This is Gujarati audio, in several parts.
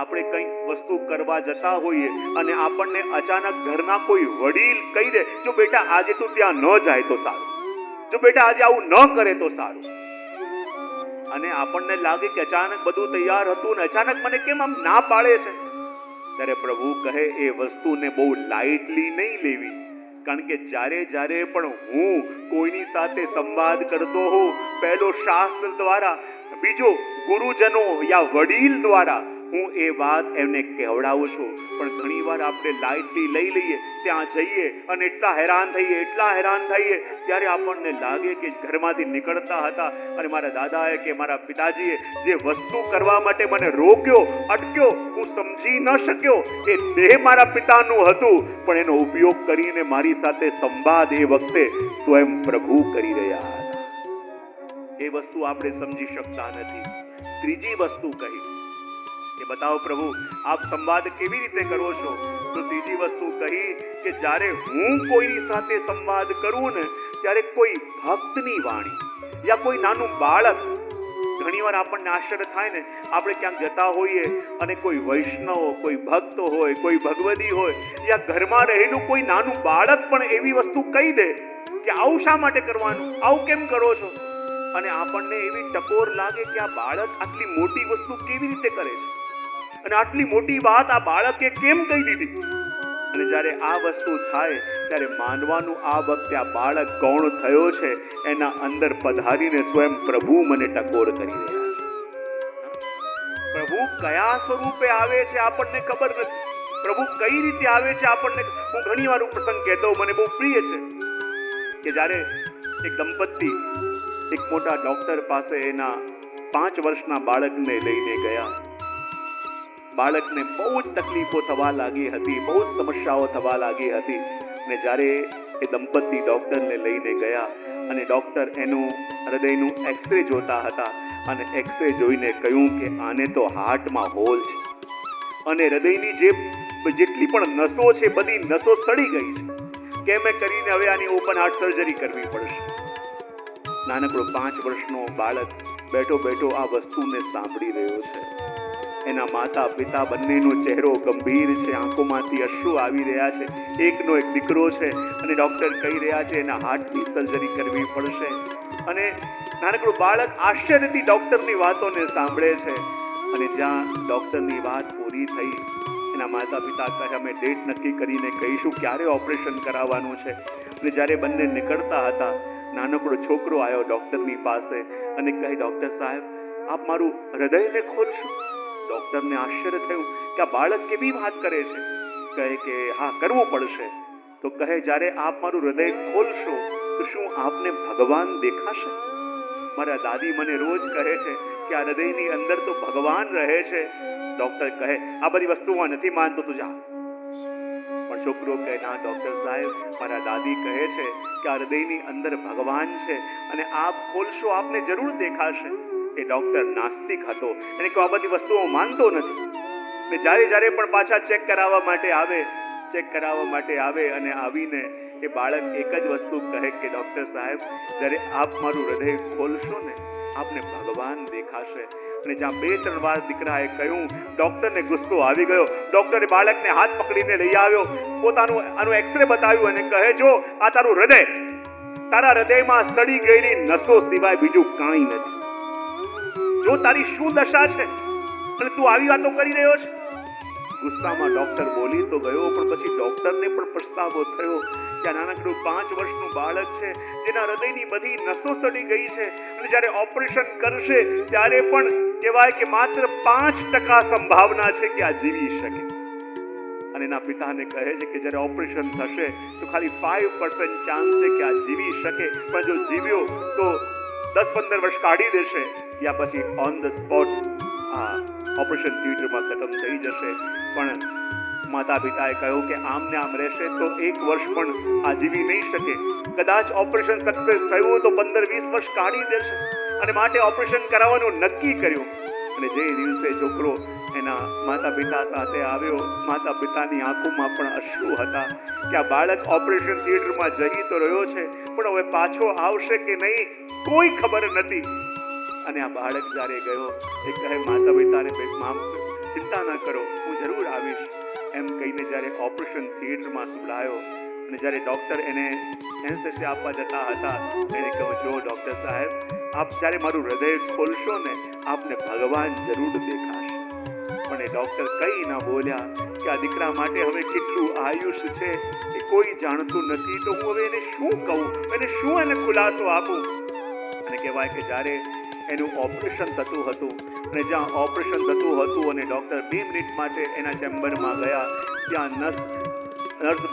આપણે કંઈક વસ્તુ કરવા જતા હોઈએ અને આપણને અચાનક ઘરના કોઈ વડીલ કહી દે, જો બેટા આજે તું ત્યાં ન જાય તો સારું, જો બેટા આજે આવું ન કરે તો સારું. અને આપણને લાગે કે અચાનક બધું તૈયાર હતું ને અચાનક મને કેમ આમ ના પાડે છે. ત્યારે પ્રભુ કહે એ વસ્તુને બહુ લાઇટલી નહીં લેવી, કારણ કે જ્યારે જ્યારે પણ હું કોઈની સાથે સંવાદ કરતો હોઉં, પહેલો શાસ્ત્ર દ્વારા, બીજો ગુરુજનો યા વડીલ દ્વારા હું એ વાત એમને કહેવડાવું છું. પણ ઘણી વાર આપણે લાઇટલી લઈ લઈએ, ત્યાં જઈએ અને એટલા હેરાન થઈએ ત્યારે આપણને લાગે કે ઘરમાંથી નીકળતા હતા અને મારા દાદાએ કે મારા પિતાજીએ જે વસ્તુ કરવા માટે મને રોક્યો, અટક્યો, હું સમજી ન શક્યો, એ દેહ મારા પિતાનું હતું, પણ એનો ઉપયોગ કરીને મારી સાથે સંવાદ એ વખતે સ્વયં પ્રભુ કરી રહ્યા હતા. એ વસ્તુ આપણે સમજી શકતા નથી. ત્રીજી વસ્તુ કહી કે બતાવો પ્રભુ આપ સંવાદ કેવી રીતે કરો છો? તો ત્રીજી વસ્તુ કહી કે જ્યારે હું કોઈની સાથે સંવાદ કરું ને ત્યારે કોઈ ભક્તની વાણી યા કોઈ નાનું બાળક, ઘણીવાર આપણને આશ્ચર્ય થાય ને, આપણે ક્યાંક જતા હોઈએ અને કોઈ વૈષ્ણવ, કોઈ ભક્ત હોય, કોઈ ભગવદી હોય યા ઘરમાં રહેલું કોઈ નાનું બાળક પણ એવી વસ્તુ કહી દે કે આવું શા માટે કરવાનું, આવું કેમ કરો છો? અને આપણને એવી ટકોર લાગે કે આ બાળક આટલી મોટી વસ્તુ કેવી રીતે કરે છે અને આટલી મોટી વાત આ બાળકે કેમ કહી દીધી. અને જ્યારે આ વસ્તુ થાય ત્યારે માનવાનું આ વખતે આ બાળક કોણ થયો છે, એના અંદર પધારીને સ્વયં પ્રભુ મને ટકોર કરી રહ્યા છે. પ્રભુ કયા સ્વરૂપે આવે છે આપણને ખબર નથી, પ્રભુ કઈ રીતે આવે છે આપણને. હું ઘણી વાર પ્રસંગ કહેતો, મને બહુ પ્રિય છે કે જ્યારે એક દંપતી એક મોટા ડોક્ટર પાસે એના 5 વર્ષના બાળકને લઈને ગયા. બાળકને બહુ જ તકલીફો થવા લાગી હતી, બહુ જ સમસ્યાઓ થવા લાગી હતી. ને જ્યારે એ દંપતી ડોક્ટરને લઈને ગયા અને ડોક્ટર એનું હૃદયનું એક્સરે જોતા હતા અને એક્સરે જોઈને કહ્યું કે આને તો હાર્ટમાં હોલ છે અને હૃદયની જેટલી પણ નસો છે બધી નસો સડી ગઈ છે, કેમ કરીને હવે આની ઓપન હાર્ટ સર્જરી કરવી પડશે. નાનકડો 5 વર્ષનો બાળક બેઠો બેઠો આ વસ્તુને સાંભળી રહ્યો છે. એના માતા પિતા બંનેનો ચહેરો ગંભીર છે, આંખોમાંથી અશ્રુ આવી રહ્યા છે. એકનો એક દીકરો છે અને ડોક્ટર કહી રહ્યા છે એના હાર્ટની સર્જરી કરવી પડશે. અને નાનકડું બાળક આશ્ચર્યથી ડોક્ટરની વાતોને સાંભળે છે. અને જ્યાં ડોક્ટરની વાત પૂરી થઈ, એના માતા પિતા કહે અમે ડેટ નક્કી કરીને કહીશું ક્યારે ઓપરેશન કરાવવાનું છે. અને જ્યારે બંને નીકળતા હતા, નાનકડો છોકરો આવ્યો ડોક્ટરની પાસે અને કહે ડોક્ટર સાહેબ આપ મારું હૃદયને ખોલશો. ડોક્ટરને આશ્ચર્ય થયું કે આ બાળક કેવી વાત કરે છે. કહે કે હા કરવું પડશે. તો કહે જ્યારે આપ મારું હૃદય ખોલશો તો શું આપને ભગવાન દેખાશે? મારા દાદી મને રોજ કહે છે કે આ હૃદયની અંદર તો ભગવાન રહે છે. ડોક્ટર કહે આ બધી વસ્તુમાં નથી માનતો તું જા. પણ છોકરો કહે ના ડોક્ટર સાહેબ મારા દાદી કહે છે કે આ હૃદયની અંદર ભગવાન છે અને આપ ખોલશો આપને જરૂર દેખાશે. એ ડોક્ટર નાસ્તિક હતો, એને કહ્યું આ બધી વસ્તુઓ માનતો નથી. ને જ્યારે જ્યારે પણ પાછા ચેક કરાવવા માટે આવે અને આવીને એ બાળક એક જ વસ્તુ કહે કે ડોક્ટર સાહેબ જ્યારે આપ મારું હૃદય ખોલશો ને આપને ભગવાન દેખાશે. અને જ્યાં 2-3 વાર દીકરાએ કહ્યું, ડોક્ટરને ગુસ્સો આવી ગયો. ડોક્ટરે બાળકને હાથ પકડીને લઈ આવ્યો, આનું એક્સરે બતાવ્યું અને કહે જો આ તારું હૃદય, તારા હૃદયમાં સડી ગયેલી નસો સિવાય બીજું કાંઈ નથી. જો તારી શું દશા છે અને તું આવી વાતો કરી રહ્યો છે. ગુસ્સામાં ડોક્ટર બોલી તો ગયો, પણ પછી ડોક્ટરને પણ પછતાવો થયો કે આ નાનકડું 5 વર્ષનું બાળક છે જેના હૃદયની બધી નસો સડી ગઈ છે અને જ્યારે ઓપરેશન કરશે ત્યારે પણ કહેવાય કે માત્ર 5% સંભાવના છે કે આ જીવી શકે. અને એના પિતાને કહે છે કે જ્યારે ઓપરેશન થશે તો ખાલી 5% ચાન્સ છે કે આ જીવી શકે, પણ જો જીવ્યો તો 10-15 વર્ષ કાઢી દેશે યા પછી ઓન ધ સ્પોટ આ ઓપરેશન થિયેટરમાં ખતમ થઈ જશે. પણ માતા પિતાએ કહ્યું કે આમને આમ રહેશે તો 1 વર્ષ પણ આ જીવી નહીં શકે. કદાચ ઓપરેશન સક્સેસ થયું તો 15-20 વર્ષ કાઢી દેશે અને માટે ઓપરેશન કરાવવાનું નક્કી કર્યું. અને જે દિવસે છોકરો એના માતા પિતા સાથે આવ્યો, માતા પિતાની આંખોમાં પણ અશ્રુ હતા કે આ બાળક ઓપરેશન થિયેટરમાં જઈ તો રહ્યો છે પણ હવે પાછો આવશે કે નહીં કોઈ ખબર નથી. અને આ બાળક જ્યારે ગયો એ કહે માતા પિતાને ચિંતા ના કરો, હું જરૂર આવીશ. એમ કહીને જ્યારે ઓપરેશન થિયેટરમાં સુલાયો અને જ્યારે ડૉક્ટર એને એનેસ્થેસિયા આપવા જતા હતા, એને કહ્યું, જો ડૉક્ટર સાહેબ, આપ જ્યારે મારું હૃદય ખોલશો ને, આપને ભગવાન જરૂર દેખાશે. પણ એ ડૉક્ટર કંઈ ના બોલ્યા કે આ દીકરા માટે હવે કેટલું આયુષ્ય છે એ કોઈ જાણતું નથી, તો હું હવે એને શું કહું, એને શું એને ખુલાસો આપું. અને કહેવાય કે જ્યારે એનું ઓપરેશન થતું હતું અને જ્યાં ઓપરેશન થતું હતું અને ડૉક્ટર 2 મિનિટ માટે એના ચેમ્બરમાં ગયા, ત્યાં નર્સ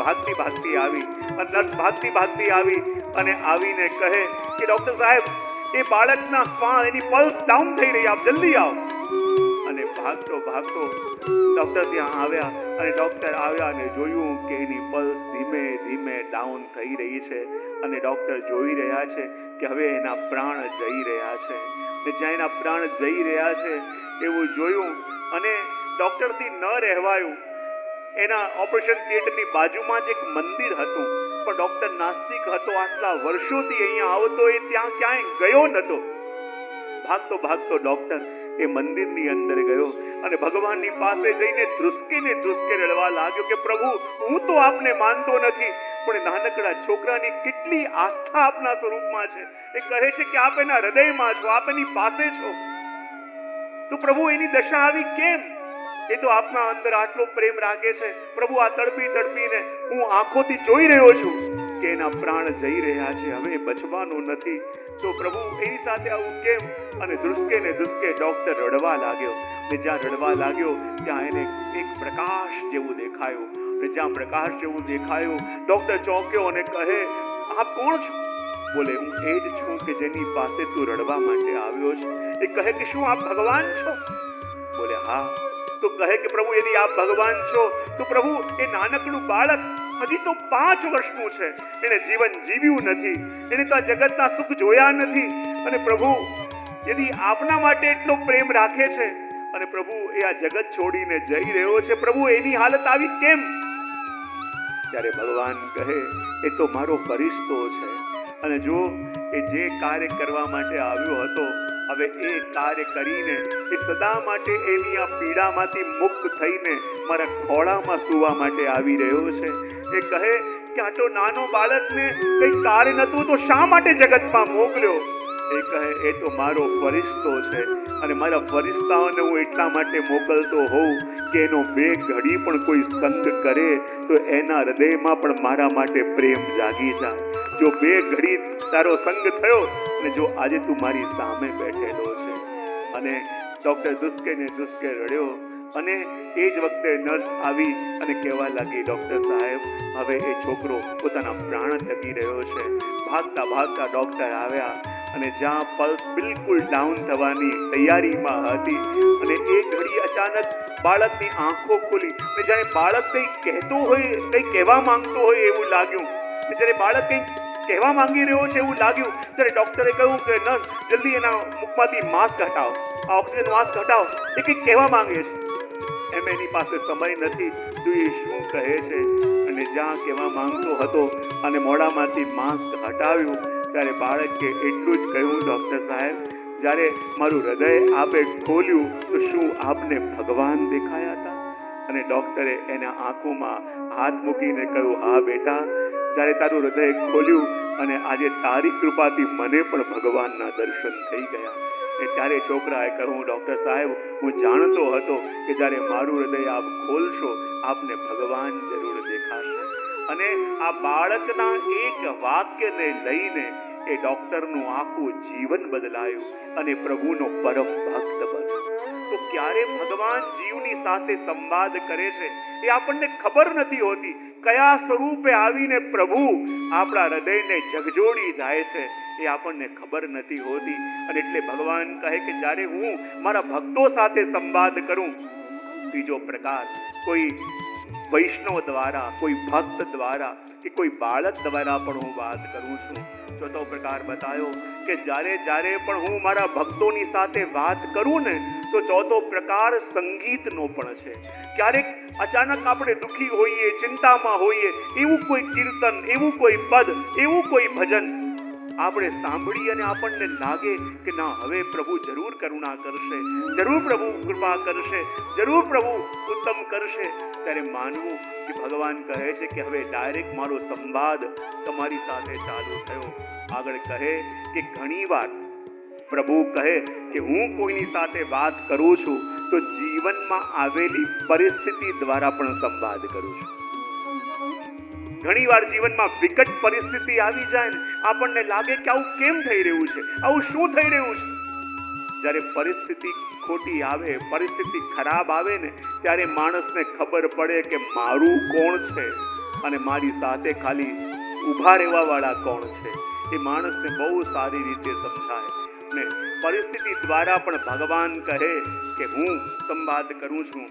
ભાગતી ભાગતી આવી અને આવીને કહે કે ડૉક્ટર સાહેબ, એ બાળકના એની પલ્સ ડાઉન થઈ રહી, આપ જલ્દી આવો. અને ભાગતો ડૉક્ટર ત્યાં આવ્યા અને ડૉક્ટર આવ્યા અને જોયું કે એની પલ્સ ધીમે ધીમે ડાઉન થઈ રહી છે અને ડૉક્ટર જોઈ રહ્યા છે કે હવે એના પ્રાણ જઈ રહ્યા છે. અને જ્યાં એના પ્રાણ જઈ રહ્યા છે એવું જોયું અને ડૉક્ટરથી ન રહેવાયું. એના ઓપરેશન થિયેટરની બાજુમાં જ એક મંદિર હતું, પણ ડૉક્ટર નાસ્તિક હતો, આટલા વર્ષોથી અહીંયા આવતો, એ ત્યાં ક્યાંય ગયો નહોતો. ભાગતો ડૉક્ટર એ મંદિરની અંદર ગયો અને ભગવાનની પાસે જઈને ધ્રુસકે રડવા લાગ્યો કે પ્રભુ, હું તો આપને માનતો નથી, પણ નાનકડા છોકરાની કેટલી આસ્થા આપના સ્વરૂપમાં છે. એ કહે છે કે આપ એના હૃદયમાં છો, આપ એની પાસે છો, તો પ્રભુ એની દશા આવી કેમ? એ તો આપના અંદર આટલો પ્રેમ રાખે છે. પ્રભુ, આ તડપીને હું આંખોથી જોઈ રહ્યો છું કે એના પ્રાણ જઈ રહ્યા છે, હવે બચવાનું નથી, તો પ્રભુ એની સાથે આવું કેમ? અને ધ્રુસકે ડૉક્ટર રડવા લાગ્યો. અને જ્યાં રડવા લાગ્યો ત્યાં એને એક પ્રકાશ જેવું દેખાયું. અને જ્યાં પ્રકાશ જેવું દેખાયું, ડૉક્ટર ચોંક્યો અને કહે, આપ કોણ છો? બોલે, હું એ જ છું કે જેની પાસે તું રડવા માટે આવ્યો છે. એ કહે કે શું આપ ભગવાન છો? બોલે, હા. તો કહે કે પ્રભુ, યદિ આપ ભગવાન છો તો પ્રભુ, એ નાનકડું બાળક હજી તો 5 વર્ષનું છે, એને જીવન જીવ્યું નથી, એને તો આ જગતના સુખ જોયા નથી, અને પ્રભુ યદિ આપના માટે એટલો પ્રેમ રાખે છે અને પ્રભુ એ આ જગત છોડીને જઈ રહ્યો છે, પ્રભુ એની હાલત આવી કેમ? ત્યારે ભગવાન કહે, એ તો મારો ફરિશ્તો છે, અને જો એ જે કાર્ય કરવા માટે આવ્યો હતો, હવે એ કાર્ય કરીને એ સદા માટે એની આ પીડામાંથી મુક્ત થઈને મારા ખોળામાં સૂવા માટે આવી રહ્યો છે. એ કહે કે આ તો નાનો બાળકને કંઈ કાર્ય નહોતું તો શા માટે જગતમાં મોકલ્યો? એ કહે, એ તો મારો ફરિશ્તો છે, અને મારા ફરિશ્તાઓને હું એટલા માટે મોકલતો હોઉં કે એનો 2 ઘડી પણ કોઈ સંગ કરે તો એના હૃદયમાં પણ મારા માટે પ્રેમ જાગી જાય. જો 2 ઘડી તારો સંગ થયો અને જો આજે તું મારી સામે બેઠેલો છે. અને ડૉક્ટર ધ્રુસકે રડ્યો. અને એ જ વખતે નર્સ આવી અને કહેવા લાગી, ડૉક્ટર સાહેબ, હવે એ છોકરો પોતાના પ્રાણ ત્યજી રહ્યો છે. ભાગતા ડૉક્ટર આવ્યા અને જ્યાં પલ્સ બિલકુલ ડાઉન થવાની તૈયારીમાં હતી અને એ ઘડી અચાનક બાળકની આંખો ખુલી અને જ્યારે બાળક કંઈ કહેતો હોય, કંઈ કહેવા માંગતો હોય એવું લાગ્યું. જ્યારે બાળક કંઈ કહેવા માંગી રહ્યો છે એવું લાગ્યું ત્યારે ડૉક્ટરે કહ્યું કે નર્સ, જલ્દી એના મુખમાંથી માસ્ક હટાવો, આ ઓક્સિજન માસ્ક હટાવો, એ કંઈક કહેવા માંગે છે. એમ એની પાસે સમય નથી, તો એ શું કહે છે? અને જ્યાં કહેવા માંગતો હતો અને મોઢામાંથી માસ્ક હટાવ્યું ત્યારે બાળકે એટલું જ કહ્યું, ડૉક્ટર સાહેબ, જ્યારે મારું હૃદય આપે ખોલ્યું તો શું આપને ભગવાન દેખાયા હતા? અને ડૉક્ટરે એના આંખોમાં હાથ મૂકીને કહ્યું, હા બેટા, જ્યારે તારું હૃદય ખોલ્યું અને આજે તારી કૃપાથી મને પણ ભગવાનના દર્શન થઈ ગયા. ત્યારે છોકરાએ કહ્યું, ડૉક્ટર સાહેબ, હું જાણતો હતો કે જ્યારે મારું હૃદય આપ ખોલશો આપને ભગવાન જરૂર દેખાશે. અને આ બાળકના એક વાક્યને લઈને એ ડૉક્ટરનું આખું જીવન બદલાયું અને પ્રભુનો પરમ ભક્ત બન્યો. તો ક્યારે ભગવાન જીવની સાથે સંવાદ કરે છે એ આપણને ખબર નથી હોતી. કયા સ્વરૂપે આવીને પ્રભુ આપણા હૃદયને ઝગઝોડી જાય છે એ આપણને ખબર નથી હોતી. અને એટલે ભગવાન કહે કે જ્યારે હું મારા ભક્તો સાથે સંવાદ કરું, બીજો પ્રકાર કોઈ વૈષ્ણવ દ્વારા, કોઈ ભક્ત દ્વારા કે કોઈ બાળક દ્વારા પણ હું વાત કરું છું. ચોથો પ્રકાર બતાવ્યો કે જ્યારે પણ હું મારા ભક્તોની સાથે વાત કરું ને, તો ચોથો પ્રકાર સંગીતનો પણ છે. ક્યારેક અચાનક આપણે દુઃખી હોઈએ, ચિંતામાં હોઈએ, એવું કોઈ કીર્તન, એવું કોઈ પદ, એવું કોઈ ભજન આપણે સાંભળી અને આપણને લાગે કે ના, હવે પ્રભુ જરૂર કરુણા કરશે, જરૂર પ્રભુ કૃપા કરશે, જરૂર પ્રભુ ઉત્તમ કરશે, ત્યારે માનવું કે ભગવાન કહે છે કે હવે ડાયરેક્ટ મારો સંવાદ તમારી સાથે ચાલુ થયો. આગળ કહે કે ઘણીવાર પ્રભુ કહે કે હું કોઈની સાથે વાત કરું છું તો જીવનમાં આવેલી પરિસ્થિતિ દ્વારા પણ સંવાદ કરું છું. ઘણીવાર જીવનમાં વિકટ પરિસ્થિતિ આવી જાય ને આપણને લાગે કે આવું કેમ થઈ રહ્યું છે, આવું શું થઈ રહ્યું છે. જ્યારે પરિસ્થિતિ ખોટી આવે, પરિસ્થિતિ ખરાબ આવે ને ત્યારે માણસને ખબર પડે કે મારું કોણ છે અને મારી સાથે ખાલી ઊભા રહેવા વાળા કોણ છે. એ માણસને બહુ સારી રીતે સમજાય ને પરિસ્થિતિ દ્વારા પણ ભગવાન કહે કે હું સંવાદ કરું છું.